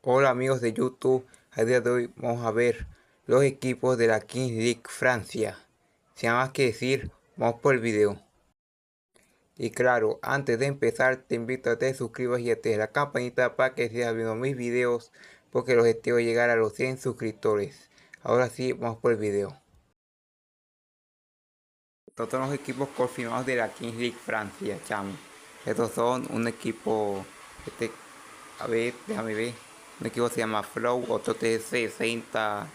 Hola amigos de YouTube, a día de hoy vamos a ver los equipos de la Kings League Francia. Sin más que decir, vamos por el video. Y claro, antes de empezar te invito a que te suscribas y actives la campanita para que sigas viendo mis videos, porque el objetivo es llegar a los 100 suscriptores. Ahora sí, vamos por el video. Estos son los equipos confirmados de la Kings League Francia, chamo. Estos son un equipo, a ver, déjame ver. Un equipo se llama Flow, otro T60,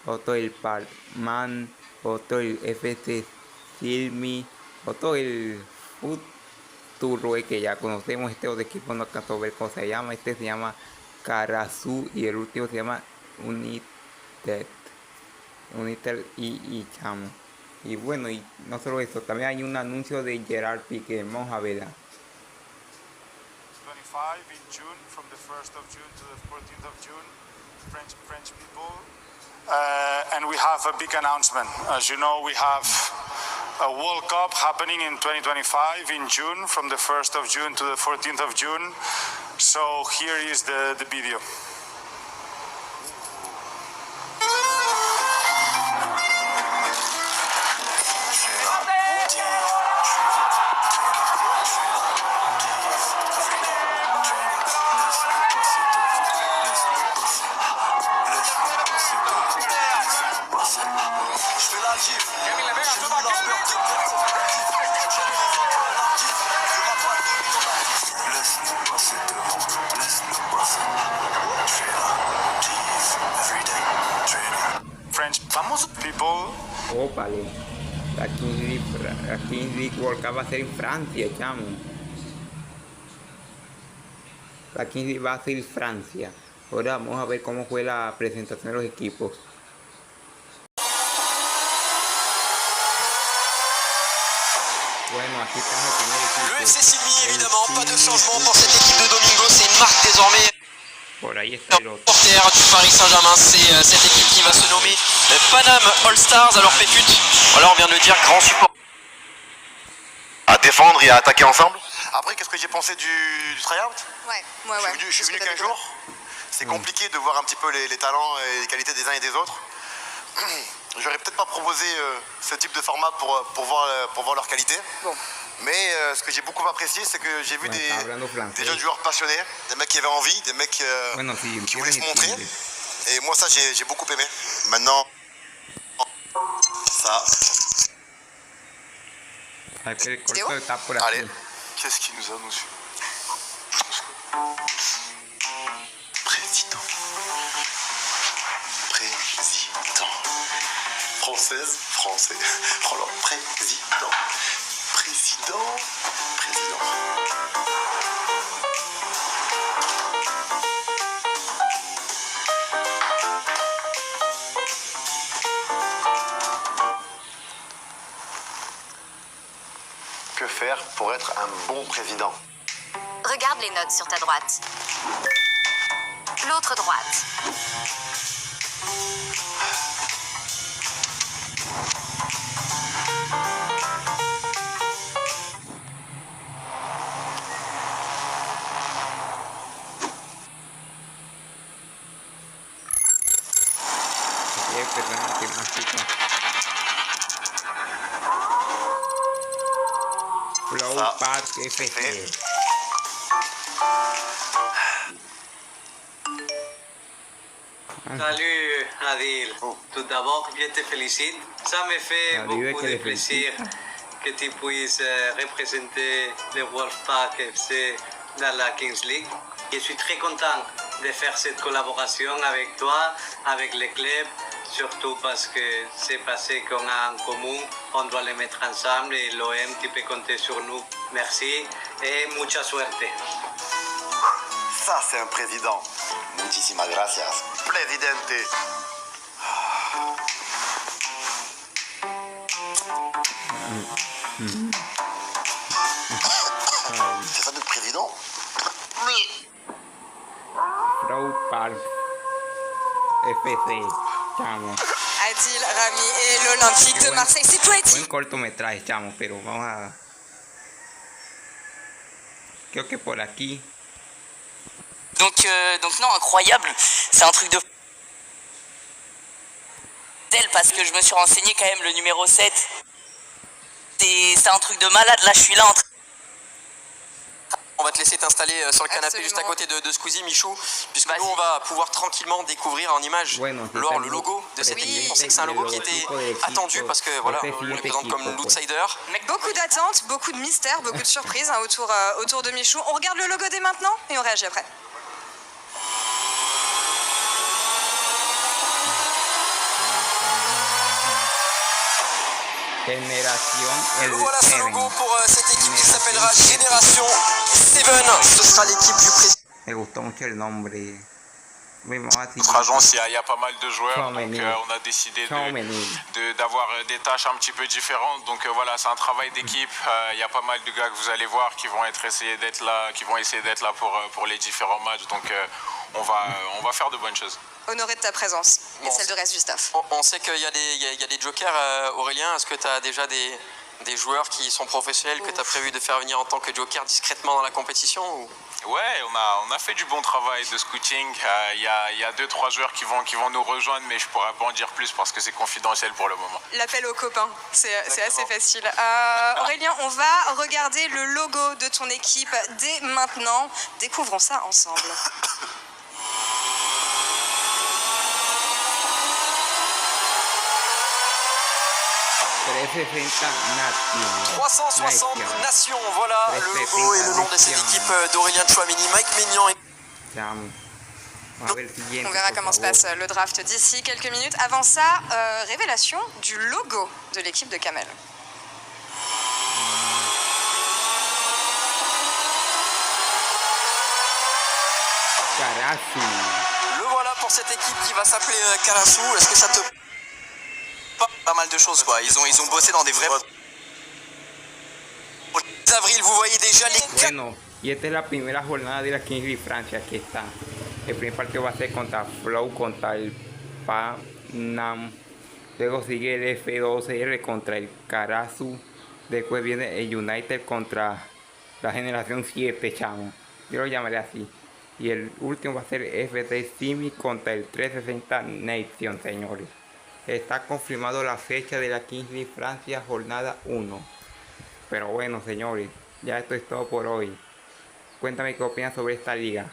otro el Palman, otro el FC Silmi, otro el Futuro, que ya conocemos. Este otro equipo no alcanzó a ver cómo se llama. Este se llama Karasu y el último se llama Unitel y chamo. Y bueno, y no solo eso, también hay un anuncio de Gerard Piqué. Vamos a verla. 25 in June, from the 1st of June to the 14th of June, French people. And we have a big announcement. As you know, we have a World Cup happening in 2025 in June, from the 1st of June to the 14th of June. So here is the video. French people. Ópale, la Kings League World Cup va a ser en Francia, chamo. La Kings League va a ser Francia. Ahora vamos a ver cómo fue la presentación de los equipos. Bueno, aquí estamos el primer equipo. Le FC Silmi, évidemment, pas de changement pour cette équipe de Domingo, c'est une marque désormais. Por ahí está el otro. Porter du Paris Saint-Germain, c'est cette équipe qui va se nommer Paname All Stars. Alors Pépute, voilà, on vient de le dire, grand support. À défendre et à attaquer ensemble. Après, qu'est-ce que j'ai pensé du try-out? Ouais. Je suis venu qu'un jour. C'est compliqué de voir un petit peu les talents et les qualités des uns et des autres. J'aurais peut-être pas proposé ce type de format pour voir leur qualité. Bon. Mais ce que j'ai beaucoup apprécié, c'est que j'ai vu des jeunes joueurs passionnés, des mecs qui avaient envie, des mecs qui voulaient se montrer. Et moi, ça, j'ai beaucoup aimé. Maintenant, ça. Allez, qu'est-ce qui nous a nous su? Président. Française, français. Alors, président. Que faire pour être un bon président? Regarde les notes sur ta droite. L'autre droite. Flow Park FC. Salut Adil, tout d'abord je te félicite, ça me fait beaucoup de plaisir que tu puisses représenter le Wolfpack FC dans la Kings League. Je suis très content de faire cette collaboration avec toi, avec le club, surtout parce que c'est passé qu'on a en commun, on doit les mettre ensemble et l'OM, tu peux compter sur nous. Merci et mucha suerte. Ça, c'est un président. Muchísimas gracias. Presidente. C'est ça notre président? Flow Park FC, chamo. Adil, Rami et l'Olympique de Marseille. C'est poétique. Buen cortometraje, chamo, pero vamos a... Creo que por aquí Donc non, incroyable. C'est un truc de parce que je me suis renseigné quand même, le numéro 7. C'est un truc de malade. Là, je suis là en train. On va te laisser t'installer sur le canapé juste à côté de Squeezie, Michou, puisque nous on va pouvoir tranquillement découvrir en image le logo de cette équipe. On sait que c'est un logo qui était attendu parce que voilà, on le présente comme l'outsider. Beaucoup d'attentes, beaucoup de mystères, beaucoup de surprises hein, autour de Michou. On regarde le logo dès maintenant et on réagit après. Voilà ce logo pour cette équipe qui s'appellera Génération 7. Ce sera l'équipe du président. Me gustó mucho el nombre. Notre agence, il y a pas mal de joueurs, donc on a décidé d'avoir des tâches un petit peu différentes. Donc voilà, c'est un travail d'équipe. Il y a pas mal de gars que vous allez voir qui vont essayer d'être là pour les différents matchs. Donc on va faire de bonnes choses. Honoré de ta présence et celle de reste du staff. On sait qu'il y a des jokers, Aurélien. Est-ce que tu as déjà des joueurs qui sont professionnels que tu as prévu de faire venir en tant que joker discrètement dans la compétition ou... Ouais, on a fait du bon travail de scouting. Il y a 2-3 joueurs qui vont nous rejoindre, mais je pourrais pas en dire plus parce que c'est confidentiel pour le moment. L'appel aux copains, c'est assez facile. Aurélien, on va regarder le logo de ton équipe dès maintenant. Découvrons ça ensemble. 360 nations, voilà le logo et le nom de cette équipe d'Aurélien Tchouameni, Mike Maignan. On verra comment se passe le draft d'ici quelques minutes. Avant ça, révélation du logo de l'équipe de Kamel. Le voilà pour cette équipe qui va s'appeler Karasu. Est-ce que ça te... Pas mal de choses quoi, ils ont bossé dans des vrais... Avril, vous voyez déjà les... Bueno, y esta es la primera jornada de la Kings League Francia. Aquí está. El primer partido va a ser contra Flow, contra el Panam. Luego sigue el F12R contra el Karasu. Después viene el United contra la generación 7, chamo. Yo lo llamaré así. Y el último va a ser FT Simi contra el 360 Nation, señores. Está confirmado la fecha de la Kings League Francia, jornada 1. Pero bueno, señores, ya esto es todo por hoy. Cuéntame qué opinas sobre esta liga.